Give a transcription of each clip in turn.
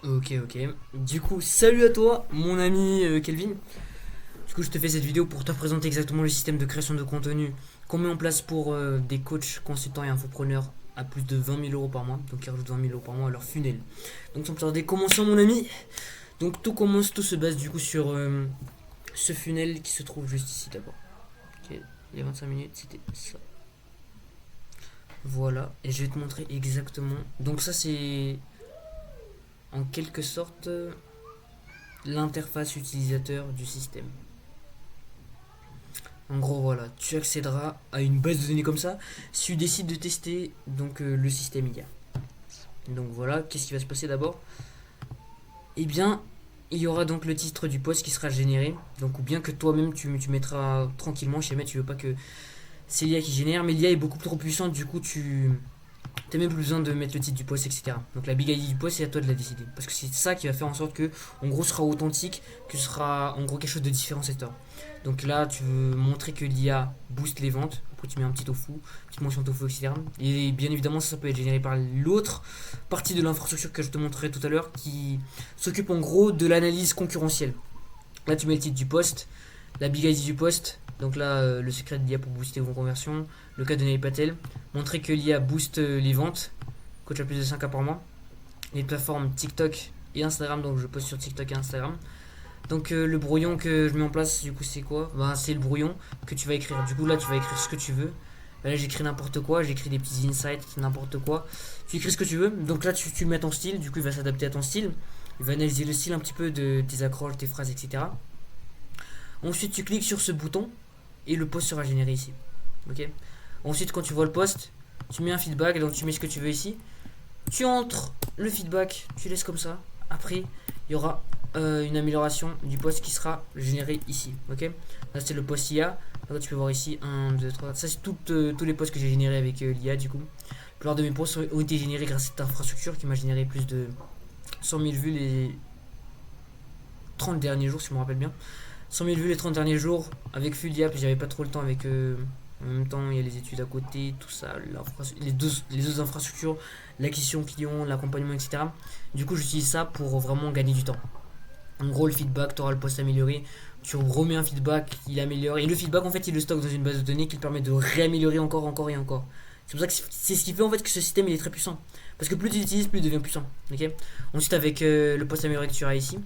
Ok, ok. Du coup, salut à toi, mon ami Kelvin. Du coup, je te fais cette vidéo pour te présenter exactement le système de création de contenu qu'on met en place pour des coachs, consultants et infopreneurs à plus de 20 000 euros par mois. Donc, ils rajoutent 20 000 euros par mois à leur funnel. Donc, sans plus tarder, commençons, mon ami. Donc, tout se base du coup sur ce funnel qui se trouve juste ici d'abord. Ok, il y a 25 minutes, c'était ça. Voilà, et je vais te montrer exactement. Donc, ça, c'est en quelque sorte l'interface utilisateur du système. En gros, voilà, tu accéderas à une base de données comme ça si tu décides de tester donc le système IA. Donc voilà, qu'est-ce qui va se passer d'abord? Eh bien, il y aura donc le titre du post qui sera généré. Donc, ou bien que toi-même tu mettras tranquillement. Chez tu veux pas que c'est l'IA qui génère, mais l'IA est beaucoup trop puissante, du coup tu t'as même plus besoin de mettre le titre du post, etc. Donc la big ID du post, c'est à toi de la décider. Parce que c'est ça qui va faire en sorte que, en gros, ce sera authentique, que ce sera en gros quelque chose de différenciateur. Donc là, tu veux montrer que l'IA booste les ventes. Après, tu mets un petit tofu, une petite mention tofu, etc. Et bien évidemment, ça peut être généré par l'autre partie de l'infrastructure que je te montrerai tout à l'heure qui s'occupe en gros de l'analyse concurrentielle. Là, tu mets le titre du post, la big ID du post. Donc là, le secret de l'IA pour booster vos conversions. Le cas de Nelly Patel. Montrer que l'IA booste les ventes. Coach à plus de 5K par mois. Les plateformes TikTok et Instagram. Donc je poste sur TikTok et Instagram. Donc le brouillon que je mets en place, du coup, c'est quoi? Ben, c'est le brouillon que tu vas écrire. Du coup, là, tu vas écrire ce que tu veux. Là, j'écris n'importe quoi. J'écris des petits insights, n'importe quoi. Tu écris ce que tu veux. Donc là, tu mets ton style. Du coup, il va s'adapter à ton style. Il va analyser le style un petit peu de tes accroches, tes phrases, etc. Ensuite, tu cliques sur ce bouton et le post sera généré ici. Ok. Ensuite, quand tu vois le post, tu mets un feedback, donc tu mets ce que tu veux ici. Tu entres le feedback, tu laisses comme ça. Après, il y aura une amélioration du post qui sera généré ici. Ok. Là, c'est le post IA. Là, tu peux voir ici 1, 2, 3. Ça, c'est tous les posts que j'ai générés avec l'IA du coup. La plupart de mes posts ont été générés grâce à cette infrastructure qui m'a généré plus de 100 000 vues les 30 derniers jours, si je me rappelle bien. 100 000 vues les 30 derniers jours avec Full puis j'avais pas trop le temps avec en même temps il y a les études à côté, tout ça, les autres infrastructures, l'acquisition client, l'accompagnement, etc. Du coup j'utilise ça pour vraiment gagner du temps. En gros le feedback, tu auras le post amélioré, tu remets un feedback, il améliore, et le feedback en fait il le stocke dans une base de données qui te permet de réaméliorer encore, encore et encore. C'est pour ça que c'est ce qui fait en fait que ce système il est très puissant. Parce que plus tu l'utilises, plus il devient puissant. Ok. Ensuite avec le post amélioré que tu auras ici,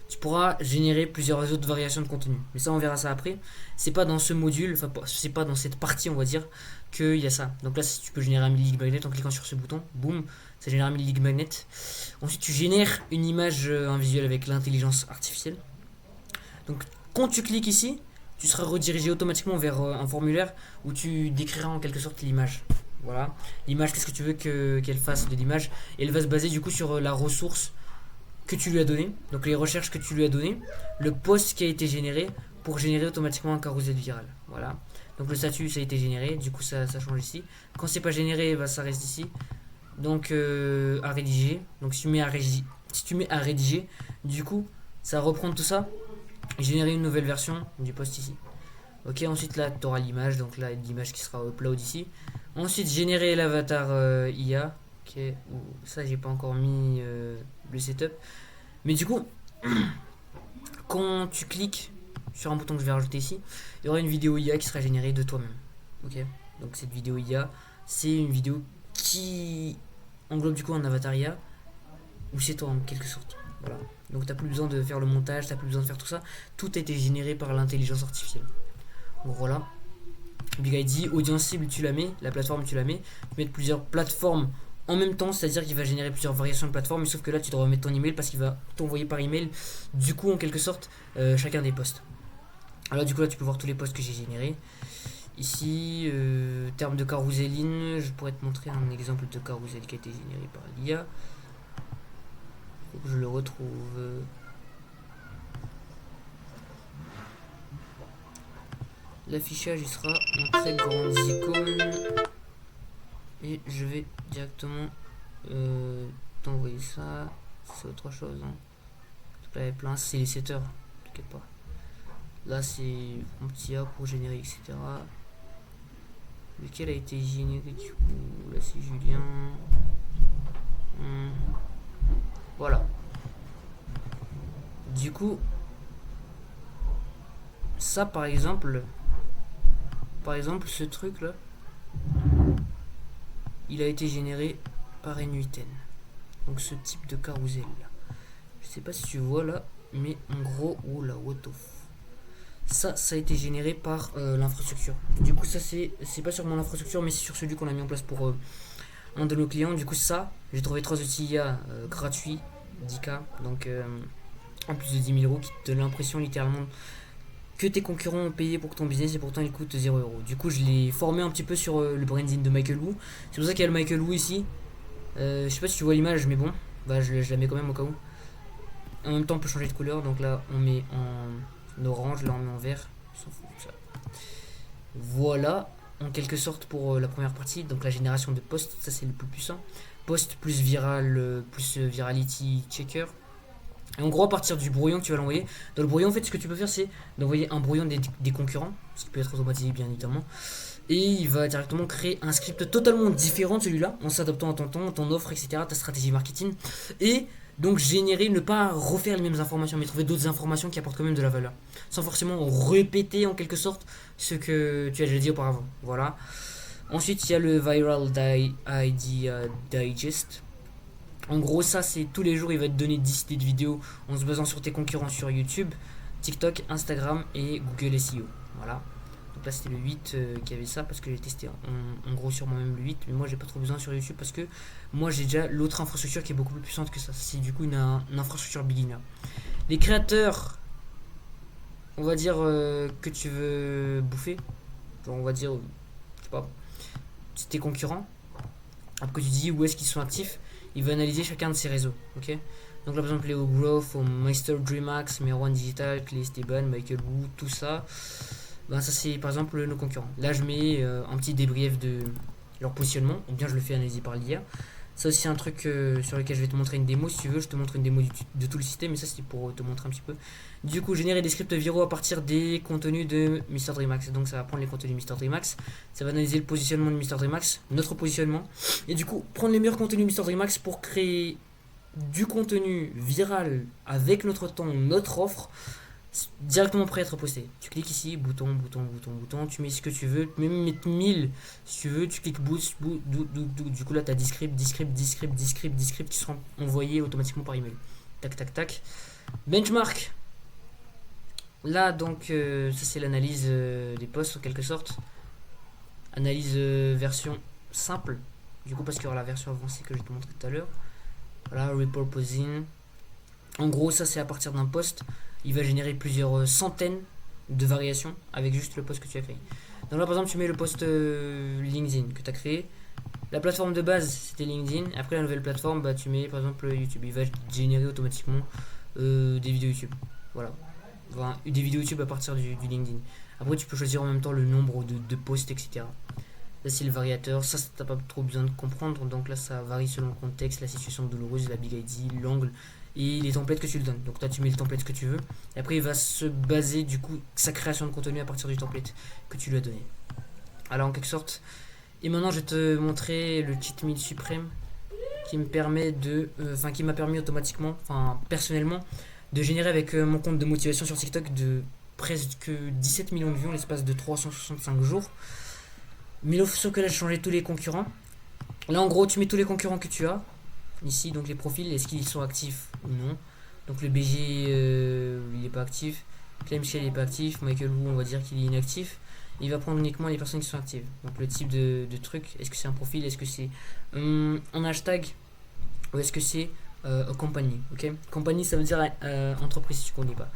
tu pourras générer plusieurs autres variations de contenu. Mais ça, on verra ça après. C'est pas dans ce module, enfin, c'est pas dans cette partie, on va dire, qu'il y a ça. Donc là, tu peux générer un mini magnet en cliquant sur ce bouton. Boum, ça génère un mini magnet. Ensuite, tu génères une image, un visuel avec l'intelligence artificielle. Donc, quand tu cliques ici, tu seras redirigé automatiquement vers un formulaire où tu décriras en quelque sorte l'image. Voilà. L'image, qu'est-ce que tu veux qu'elle fasse de l'image? Et elle va se baser du coup sur la ressource que tu lui as donné, donc les recherches que tu lui as donné, le post qui a été généré pour générer automatiquement un carousel viral. Voilà. Donc le statut ça a été généré, du coup ça change ici. Quand c'est pas généré, bah, ça reste ici. Donc à rédiger. Donc si tu mets à rédiger, du coup ça va reprendre tout ça et générer une nouvelle version du post ici. Ok, ensuite là tu auras l'image, donc là l'image qui sera upload ici. Ensuite générer l'avatar IA. Ok, ça j'ai pas encore mis le setup. Mais du coup, quand tu cliques sur un bouton que je vais rajouter ici, il y aura une vidéo IA qui sera générée de toi-même. Ok. Donc cette vidéo IA, c'est une vidéo qui englobe du coup un avatar IA, ou c'est toi en quelque sorte. Voilà. Donc t'as plus besoin de faire le montage, t'as plus besoin de faire tout ça. Tout a été généré par l'intelligence artificielle. Donc voilà. Big ID, audience cible, tu la mets, la plateforme tu la mets. Tu mets plusieurs plateformes en même temps, c'est-à-dire qu'il va générer plusieurs variations de plateformes, mais sauf que là tu dois mettre ton email parce qu'il va t'envoyer par email, du coup en quelque sorte, chacun des posts. Alors du coup là tu peux voir tous les posts que j'ai générés. Ici, terme de carouseline, je pourrais te montrer un exemple de carousel qui a été généré par l'IA. Faut que je le retrouve. L'affichage il sera en très grandes icônes. Et je vais directement t'envoyer ça. C'est autre chose. Hein. Là, il y a plein, c'est les setters. T'inquiète pas. Là, c'est un petit A pour générer, etc. Lequel a été généré du coup? Là, c'est Julien. Voilà. Du coup, ça par exemple, ce truc là, il a été généré par N8N. Donc ce type de carrousel là. Je sais pas si tu vois là, mais en gros, oula, what the ça a été généré par l'infrastructure. Du coup, ça c'est pas sur mon infrastructure, mais c'est sur celui qu'on a mis en place pour un de nos clients. Du coup, ça, j'ai trouvé 3 outils IA gratuits, 10K, donc en plus de 10 000 euros, qui te donnent l'impression littéralement que tes concurrents ont payé pour ton business et pourtant il coûte 0 euros. Du coup, je l'ai formé un petit peu sur le branding de Michael Wu. C'est pour ça qu'il y a le Michael Wu ici. Je sais pas si tu vois l'image, mais bon, bah je la mets quand même au cas où. En même temps, on peut changer de couleur, donc là on met en orange, là on met en vert. Ça. Voilà, en quelque sorte pour la première partie, donc la génération de posts, ça c'est le plus puissant. Post plus viral, plus virality checker. Et en gros, à partir du brouillon que tu vas l'envoyer, dans le brouillon, en fait, ce que tu peux faire, c'est d'envoyer un brouillon des concurrents, ce qui peut être automatisé, bien évidemment. Et il va directement créer un script totalement différent de celui-là, en s'adaptant à ton temps, ton offre, etc., ta stratégie marketing. Et donc générer, ne pas refaire les mêmes informations, mais trouver d'autres informations qui apportent quand même de la valeur. Sans forcément répéter en quelque sorte ce que tu as déjà dit auparavant. Voilà. Ensuite, il y a le Viral Idea Digest. En gros, ça, c'est tous les jours, il va te donner 10 idées de vidéos en se basant sur tes concurrents sur YouTube, TikTok, Instagram et Google SEO. Voilà. Donc là, c'était le 8 qui avait ça parce que j'ai testé en gros sur moi-même le 8. Mais moi, j'ai pas trop besoin sur YouTube parce que moi, j'ai déjà l'autre infrastructure qui est beaucoup plus puissante que ça. C'est du coup une infrastructure beginner. Les créateurs, on va dire que tu veux bouffer. Genre, on va dire, je sais pas, c'est tes concurrents. Après, tu dis où est-ce qu'ils sont actifs. Il va analyser chacun de ces réseaux, ok. Donc là par exemple Leo Growth, Meister Dreamax, Meron Digital, Clay Esteban, Michael Wu, tout ça, ben ça c'est par exemple nos concurrents. Là je mets un petit débrief de leur positionnement, ou bien je le fais analyser par l'IA. Ça aussi un truc sur lequel je vais te montrer une démo si tu veux, je te montre une démo de tout le système, mais ça c'est pour te montrer un petit peu. Du coup générer des scripts viraux à partir des contenus de Mr. Dreamax. Donc ça va prendre les contenus de Mr. Dreamax, ça va analyser le positionnement de Mr. Dreamax, notre positionnement, et du coup prendre les meilleurs contenus de Mr. Dreamax pour créer du contenu viral avec notre temps, notre offre, directement prêt à être posté. Tu cliques ici, bouton, tu mets ce que tu veux, même mettre 1000 si tu veux, tu cliques boost, du coup là tu as 10 scripts qui seront envoyés automatiquement par email. Tac tac tac. Benchmark. Là donc ça c'est l'analyse des posts en quelque sorte. Analyse version simple. Du coup parce qu'il y aura la version avancée que je vais te montrer tout à l'heure. Voilà, repurposing. En gros ça c'est à partir d'un post. Il va générer plusieurs centaines de variations avec juste le post que tu as créé. Donc là par exemple tu mets le post LinkedIn que tu as créé. La plateforme de base c'était LinkedIn. Après la nouvelle plateforme bah, tu mets par exemple YouTube. Il va générer automatiquement des vidéos YouTube. Voilà. Enfin, des vidéos YouTube à partir du LinkedIn. Après tu peux choisir en même temps le nombre de posts etc. Là c'est le variateur. Ça t'as pas trop besoin de comprendre. Donc là ça varie selon le contexte, la situation douloureuse, la big ID, l'angle et les templates que tu lui donnes. Donc là tu mets le template que tu veux et après il va se baser du coup sa création de contenu à partir du template que tu lui as donné. Alors en quelque sorte. Et maintenant je vais te montrer le cheat meal suprême qui me permet de qui m'a permis automatiquement, personnellement, de générer avec mon compte de motivation sur TikTok de presque 17 millions de vues en l'espace de 365 jours. Mais sauf que là j'ai changé tous les concurrents. Là en gros tu mets tous les concurrents que tu as ici, donc les profils, est-ce qu'ils sont actifs ou non. Donc le BG il est pas actif, Clay Michel il est pas actif, Michael Wu on va dire qu'il est inactif. Il va prendre uniquement les personnes qui sont actives. Donc le type de truc, est-ce que c'est un profil, est-ce que c'est un hashtag ou est-ce que c'est compagnie, ok. Compagnie ça veut dire entreprise si tu connais pas.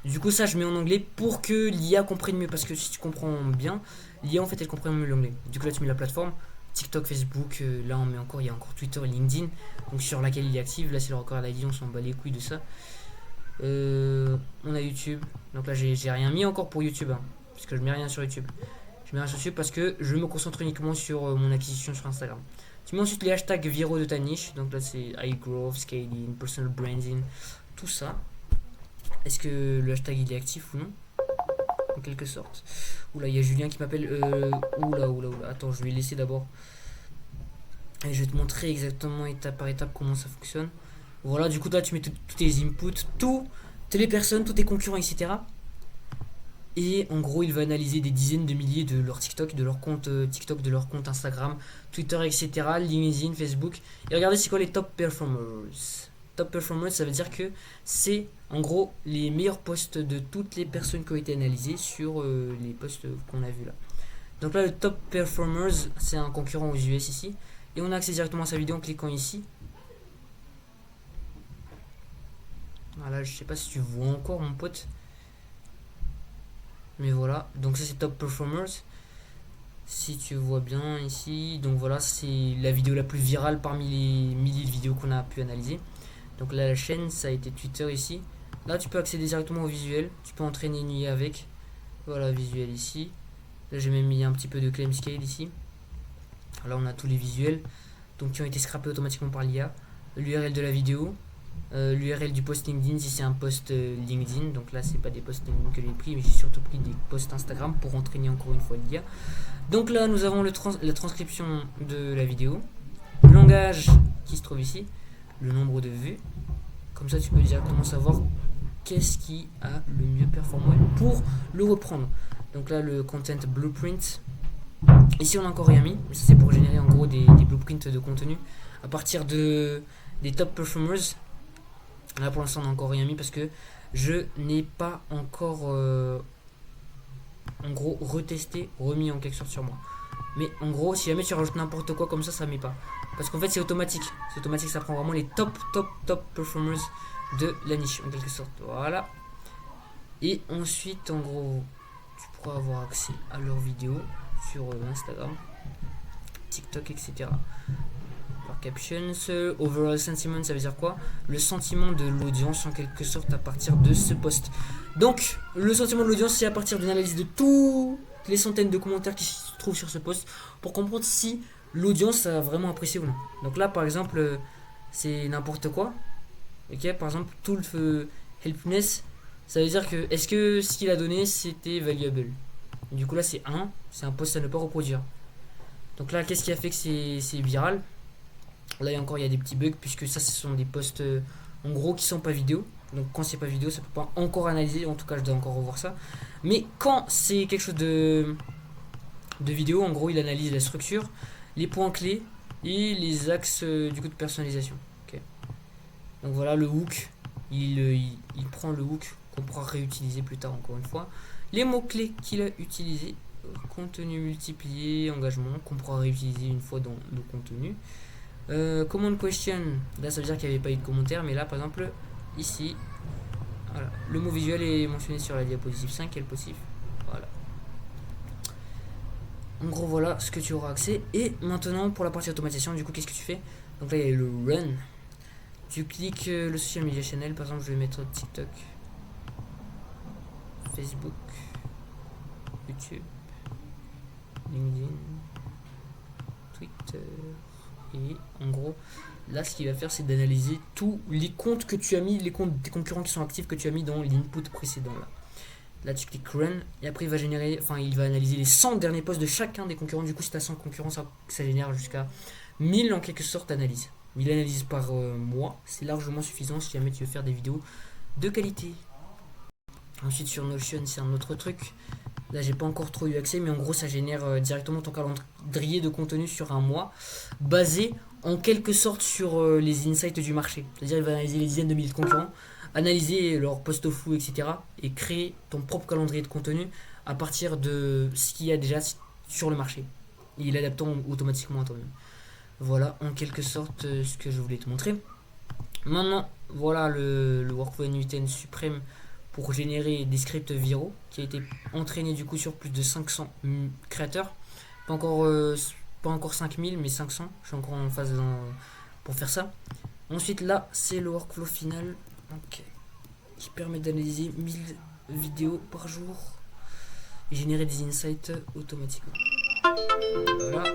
Du coup ça je mets en anglais pour que l'IA comprenne mieux, parce que si tu comprends bien, l'IA en fait elle comprend mieux l'anglais. Du coup là tu mets la plateforme, TikTok, Facebook, là on met encore, il y a encore Twitter et LinkedIn, donc sur laquelle il est actif. Là c'est le record d'ID, on s'en bat les couilles de ça. On a YouTube, donc là j'ai rien mis encore pour YouTube, hein, parce que je mets rien sur YouTube. Je mets rien sur YouTube parce que je me concentre uniquement sur mon acquisition sur Instagram. Tu mets ensuite les hashtags viraux de ta niche, donc là c'est high growth, scaling, personal branding, tout ça. Est-ce que le hashtag il est actif ou non, en quelque sorte. Oula, il y a Julien qui m'appelle. Oula. Attends, je vais laisser d'abord. Et je vais te montrer exactement étape par étape comment ça fonctionne. Voilà, du coup là tu mets tous tes inputs, toutes les personnes, tous tes concurrents, etc. Et en gros, il va analyser des dizaines de milliers de leur TikTok, de leur compte TikTok, de leur compte Instagram, Twitter, etc. LinkedIn, Facebook. Et regardez c'est quoi les top performers. Top performers, ça veut dire que c'est en gros les meilleurs posts de toutes les personnes qui ont été analysées sur les posts qu'on a vus là. Donc là, le top performers, c'est un concurrent aux US ici. Et on a accès directement à sa vidéo en cliquant ici. Voilà, je sais pas si tu vois encore mon pote. Mais voilà, donc ça c'est top performers. Si tu vois bien ici, donc voilà, c'est la vidéo la plus virale parmi les milliers de vidéos qu'on a pu analyser. Donc là, la chaîne, ça a été Twitter ici. Là, tu peux accéder directement au visuel. Tu peux entraîner une IA avec. Voilà, visuel ici. Là, j'ai même mis un petit peu de claim scale ici. Là, on a tous les visuels donc qui ont été scrappés automatiquement par l'IA. L'URL de la vidéo. L'URL du post LinkedIn si c'est un post LinkedIn. Donc là, c'est pas des posts LinkedIn que j'ai pris, mais j'ai surtout pris des posts Instagram pour entraîner encore une fois l'IA. Donc là, nous avons la transcription de la vidéo. Le langage qui se trouve ici. Le nombre de vues. Comme ça, tu peux directement savoir qu'est-ce qui a le mieux performé pour le reprendre. Donc là, le content blueprint. Ici, on n'a encore rien mis, mais ça c'est pour générer en gros des blueprints de contenu à partir des top performers. Là, pour l'instant, on n'a encore rien mis parce que je n'ai pas encore en gros retesté, remis en quelque sorte sur moi. Mais en gros, si jamais tu rajoutes n'importe quoi comme ça met pas. Parce qu'en fait, c'est automatique. C'est automatique, ça prend vraiment les top performers de la niche en quelque sorte. Voilà. Et ensuite, en gros, tu pourras avoir accès à leurs vidéos sur Instagram, TikTok, etc. Leur captions, overall sentiment, ça veut dire quoi? Le sentiment de l'audience en quelque sorte à partir de ce post. Donc, le sentiment de l'audience, c'est à partir d'une analyse de toutes les centaines de commentaires qui se trouvent sur ce post pour comprendre si l'audience a vraiment apprécié ou non. Donc là, par exemple, c'est n'importe quoi. Ok, par exemple, tout le helpness, ça veut dire que est-ce que ce qu'il a donné c'était valuable. Du coup là c'est un post à ne pas reproduire. Donc là qu'est-ce qui a fait que c'est viral? Là encore il y a des petits bugs puisque ça ce sont des posts en gros qui sont pas vidéo. Donc quand c'est pas vidéo ça peut pas encore analyser, en tout cas je dois encore revoir ça. Mais quand c'est quelque chose de vidéo, en gros il analyse la structure, les points clés et les axes du coup de personnalisation. Okay. Donc voilà le hook, il prend le hook qu'on pourra réutiliser plus tard encore une fois. Les mots-clés qu'il a utilisés, contenu multiplié, engagement, qu'on pourra réutiliser une fois dans le contenu. Command question, là ça veut dire qu'il n'y avait pas eu de commentaire, mais là par exemple, ici, voilà, le mot visuel est mentionné sur la diapositive 5, quel possible. Voilà. En gros, voilà ce que tu auras accès. Et maintenant, pour la partie automatisation, du coup, qu'est-ce que tu fais? Donc là, il y a le run. Tu cliques le social media channel, par exemple, je vais mettre TikTok, Facebook, YouTube, LinkedIn, Twitter. Et en gros, là, ce qu'il va faire, c'est d'analyser tous les comptes que tu as mis, les comptes des concurrents qui sont actifs que tu as mis dans l'input précédent. Là, tu cliques Run et après, il va analyser les 100 derniers posts de chacun des concurrents. Du coup, si tu as 100 concurrents, ça génère jusqu'à 1000 en quelque sorte d'analyse. 1000 analyses par mois, c'est largement suffisant si jamais tu veux faire des vidéos de qualité. Ensuite, sur Notion, c'est un autre truc. Là, j'ai pas encore trop eu accès, mais en gros, ça génère directement ton calendrier de contenu sur un mois, basé en quelque sorte sur les insights du marché. C'est-à-dire, il va analyser les dizaines de milliers de concurrents, analyser leurs posts fous, etc. et créer ton propre calendrier de contenu à partir de ce qu'il y a déjà sur le marché. Et l'adaptant automatiquement à toi-même. Voilà, en quelque sorte, ce que je voulais te montrer. Maintenant, voilà le workflow N8N suprême pour générer des scripts viraux qui a été entraîné du coup sur plus de 500 créateurs. Pas encore 5000 mais 500. Je suis encore en phase pour faire ça. Ensuite là c'est le workflow final qui permet d'analyser 1000 vidéos par jour et générer des insights automatiquement. Voilà.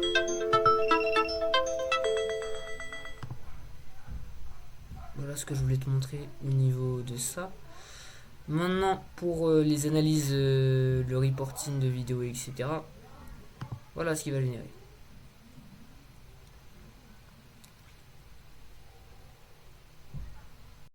Voilà ce que je voulais te montrer au niveau de ça. Maintenant, pour les analyses, le reporting de vidéos, etc. Voilà ce qu'il va générer.